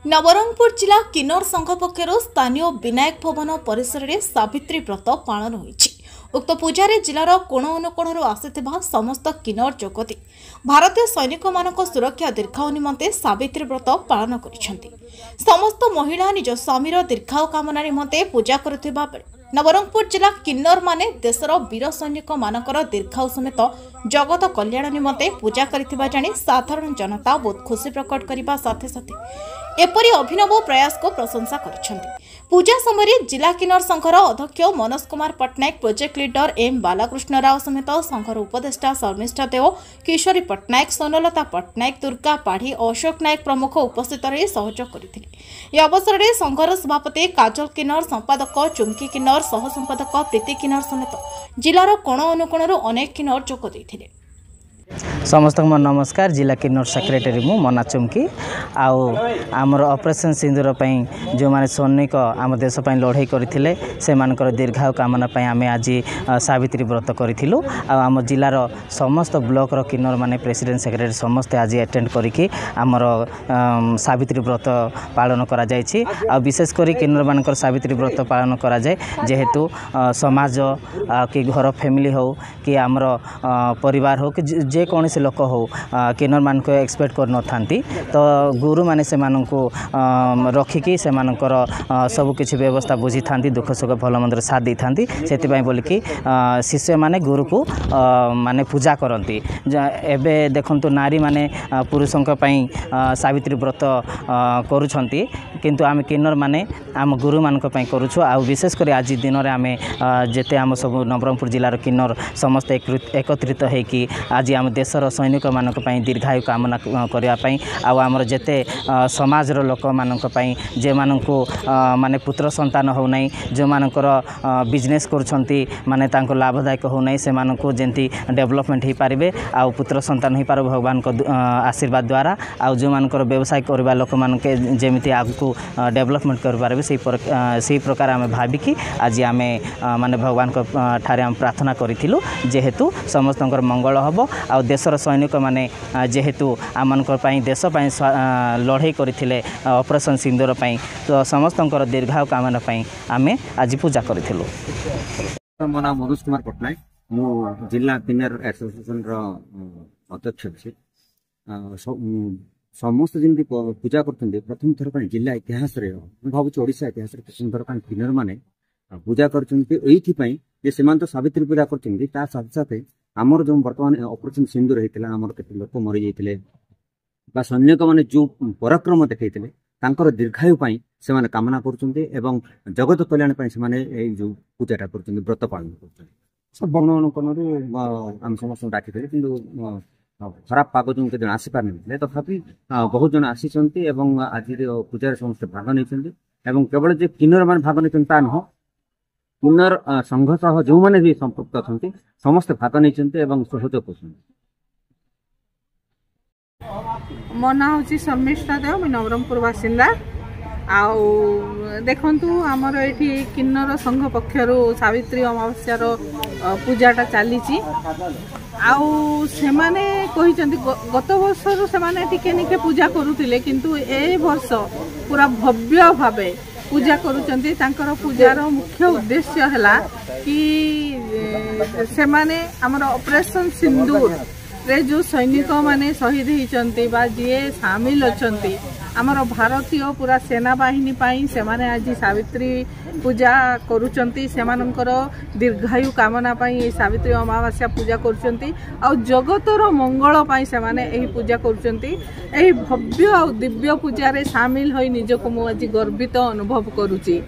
नवरंगपुर जिला किन्नर संघ पक्षर स्थानीय विनायक भवन परिसर में सावित्री व्रत पालन होइछि। उक्त पूजा जिलार कोण अनुकोणरू आसिथिबा समस्त किन्नर जोगदी भारतीय सैनिक मानक सुरक्षा दीर्घायु निमंते सावित्री व्रत पालन करिसेंति। समस्त महिला निज स्वामीर दीर्घायु कामना निमंते पूजा करुथिबा बेले नवरंगपुर जिला किन्नर माने देशर वीर सैनिक मानकर दीर्घायु समेत जगत कल्याण निमंते पूजा करिथिबा जानि साधारण जनता बहुत खुशी प्रकट करने साथे साथे एपरी अभिनव प्रयास को प्रशंसा करिसेंति। पूजा समय जिला किन्नर संघर अध्यक्ष Manoj Kumar Pattanaik, project leader M Balakrishna Rao समेत संघर उपदेष्टा शर्मिष्ठा देव, किशोरी पट्टनायक, सोनलता पट्टनायक, दुर्गा पाढ़ी, अशोक नायक प्रमुख उपस्थित रही सहयोग करथिले। यह अवसर में संघर सभापति काजल किन्नर, संपादक चुमकी किन्नर, सह संपादक प्रीति किन्नर समेत जिलार कोण अनुकोणरू अनेक किन्नर जोग देथिले। समस्त नमस्कार। जिला किन्नर सेक्रेटरी मु मना चुमकी आमर ऑपरेशन सिंदूर जो माने सैनिक आम देश लड़ाई करथिले से मानकर दीर्घायु कामना आम आज सावित्री व्रत करूँ। आम जिलार समस्त ब्लॉक रो किन्नर माने प्रेसिडेंट सेक्रेटरी समस्त आज अटेंड करके आमर सावित्री व्रत पालन करा जायछि। विशेषकर किन्नर मानकर सावित्री व्रत पालन करा जाय जेहेतु समाज कि घर फैमिली हो कि आमर परिवार हो कि जे कौन से लोक हो किन्नर मान को एक्सपेक्ट कर नथांती तो गुरु माने से माननको रखिकी से मानकर सब किछि व्यवस्था बुझी थांती, दुख सुख भल मंदर साथ दी थांती। सेति पई बोल कि शिष्य माने गुरु को माने पूजा करंती। एबे देखंतु नारी माने पुरुषों पई सावित्री व्रत करूछंती किंतु आम किन्नर माने आम गुरु मान पई करूछु। आ विशेषकर आज दिन रे आमे जेते आम सब नवरंगपुर जिलार किन्नर समस्त एकत्रित होइकी आज आम देशर सैनिक मानक पई दीर्घायु कामना करने आमर जेते समाजर लोक मानक पई जे माननको माने पुत्र संतान हो नहीं, जो मानकर बिजनेस करुछंती माने तांको लाभदायक हो नहीं, से माननको जेंती डेवलपमेंट हो पारिबे आ पुत्र संतान हो पार भगवान को आशीर्वाद द्वारा आ जो मानकर व्यवसाय करबा लोक मानके जेमिति आगु डेवलपमेंट कर पारिबे से प्रकार आम भाविकी आज आम माने भगवान को ठारे आम प्रार्थना करिथिलु जेहेतु समस्तंकर मंगल हबो। आ देशर सैनिक माने जेहेतु आमनकर पई देश पई लड़ाई करथिले ऑपरेशन सिंदूर पई तो समस्तंकर दीर्घायु कामना पई आमे आज पूजा करथिलु। मो नाम मनोज कुमार पट्टनायक, मो जिला किन्नर एसोसिएशन रो अध्यक्ष छी। समस्त जमी पूजा करते प्रथम थर पर जिला इतिहास रे भावुँ ओडिशा इतिहास रे प्रथम थर पर किन्नर माने पूजा करते तो सावित्री पूजा करते साथ साथ आमर जो बर्तमान ऑपरेशन सिंदूर होता आमर के लोक मरी जाते सैनिक मैंने जो पराक्रम देखते दीर्घायु से माने कामना कर जगत कल्याण से जो पूजाटा कर व्रत पालन कर सब वर्ण अनुकोण आम समस्त डाक कि खराब पाग जो के आसी पार नहीं तथापि बहुत जन आसी आज पूजा समस्त भाग नहीं केवल जो किन्नर मान भाग नहीं नुह किन्नर संघ सह जो मैंने भी संपृक्त अच्छा समस्त भाग नहीं सहयोग कर। मो ना हूँ शर्मिष्ठा देव, मुझे नवरंगपुर बासिंदा। आउ देखु आमर ये किन्नर संघ पक्षर सावित्री अमावस्यार पूजाटा चली गत वर्ष से पूजा करुले किंतु ए वर्ष पूरा भव्य भाव पूजा करुचंती। तांकर पूजार मुख्य उद्देश्य है कि से माने हमर ऑपरेशन सिंदूर रे जो सैनिक माने शहीद होती जी सामिल अछंती आमर भारतीय पूरा सेना बाहिनी पाई से माने आज सावित्री पूजा करुचंती। सेमानंकर दीर्घायु कामना पाई सावित्री अमावास्या पूजा करुचंती आ जगतर मंगल पाई से माने एही पूजा करुचंती। एही भव्य और दिव्य पूजा रे शामिल होई निजको मु आज गर्वित अनुभव करुची।